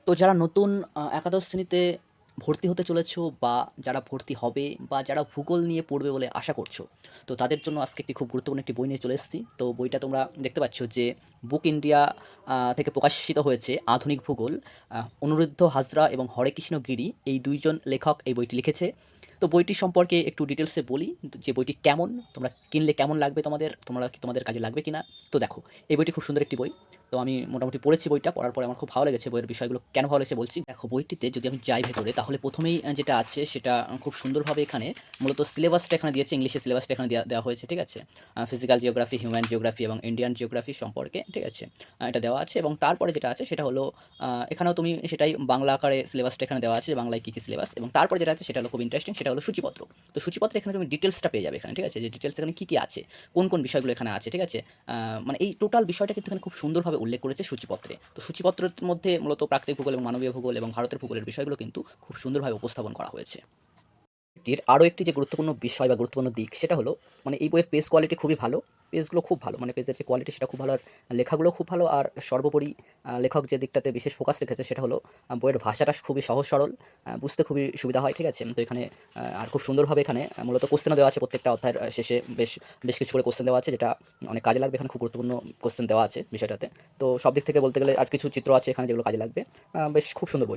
তো যারা নতুন একাদশ শ্রেণীতে ভর্তি হতে চলেছো বা যারা ভর্তি হবে বা যারা ভূগোল নিয়ে পড়বে বলে আশা করছো, তো তাদের জন্য আজকে একটি খুব গুরুত্বপূর্ণ একটি বই নিয়ে চলে এসেছি। তো বইটা তোমরা দেখতে পাচ্ছ যে বুক ইন্ডিয়া থেকে প্রকাশিত হয়েছে আধুনিক ভূগোল। অনিরুদ্ধ হাজরা এবং হরেকৃষ্ণ গিরি এই ২ জন লেখক এই বইটি লিখেছে। তো বইটি সম্পর্কে একটু ডিটেলসে বলি যে বইটি কেমন, তোমরা কিনলে কেমন লাগবে তোমাদের, তোমাদের কাজে লাগবে কিনা। তো দেখো, এই বইটি খুব সুন্দর একটি বই। তো আমি মোটামুটি পড়েছি বইটা। পড়ার পরে আমার খুব ভালো লেগেছে। বইয়ের বিষয়গুলো কেন ভালো লেগেছে বলছি। দেখো, বইটিতে যদি আমি যাই ভেতরে তাহলে ১ম এই যেটা আছে সেটা খুব সুন্দরভাবে এখানে মূলত সিলেবাসটা এখানে দিয়েছে, ইংলিশের সিলেবাসটা এখানে দেওয়া হয়েছে, ঠিক আছে? ফিজিক্যাল জিওগ্রাফি, হিউম্যান জিওগ্রাফি এবং ইন্ডিয়ান জিওগ্রাফি সম্পর্কে, ঠিক আছে? এটা দেওয়া আছে এবং তারপরে যেটা আছে সেটা হলো এখানেও তুমি সেটাই বাংলা আকারে সিলেবাসটা এখানে দেওয়া আছে যে বাংলায় কী, কী সিলেবাস, এবং তারপরে যেটা আছে সেটা হলো খুব ইন্টারেস্টিং, সেটা হলো সূচিপত্র। তো সূচিপত্রে এখানে তুমি ডিটেলসটা পেয়ে যাবে এখানে, ঠিক আছে? যে ডিটেলস এখানে কী, কী আছে, কোন, কোন বিষয়গুলো এখানে আছে, ঠিক আছে? মানে এই টোটাল বিষয়টা কিন্তু এখানে খুব সুন্দরভাবে উল্লেখ করেছে সূচিপত্রে। তো সূচিপত্রের মধ্যে মূলত প্রাকৃতিক ভূগোল এবং মানবীয় ভূগোল এবং ভারতের ভূগোলের বিষয়গুলো কিন্তু খুব সুন্দরভাবে উপস্থাপন করা হয়েছে। এটির আরও একটি যে গুরুত্বপূর্ণ বিষয় বা গুরুত্বপূর্ণ দিক সেটা হলো মানে এই বইয়ের পেজ কোয়ালিটি খুবই ভালো। পেজগুলো খুব ভালো। মানে পেজের যে কোয়ালিটি সেটা খুব ভালো, আর লেখাগুলো খুব ভালো। আর সর্বোপরি লেখক যে দিকটাতে বিশেষ ফোকাস রেখেছে সেটা হলো বইয়ের ভাষাটা খুবই সহজ সরল, বুঝতে খুবই সুবিধা হয়, ঠিক আছে? তো এখানে আর খুব সুন্দরভাবে এখানে মূলত কোশ্চেনও দেওয়া আছে প্রত্যেকটা অধ্যায়ের শেষে বেশ বেশ কিছু করে কোশ্চেন দেওয়া আছে, যেটা অনেক কাজে লাগবে। এখানে খুব গুরুত্বপূর্ণ কোশ্চেন দেওয়া আছে বিষয়টাতে। তো সব দিক থেকে বলতে গেলে আর কিছু চিত্র আছে এখানে যেগুলো কাজে লাগবে। বেশ খুব সুন্দর বই।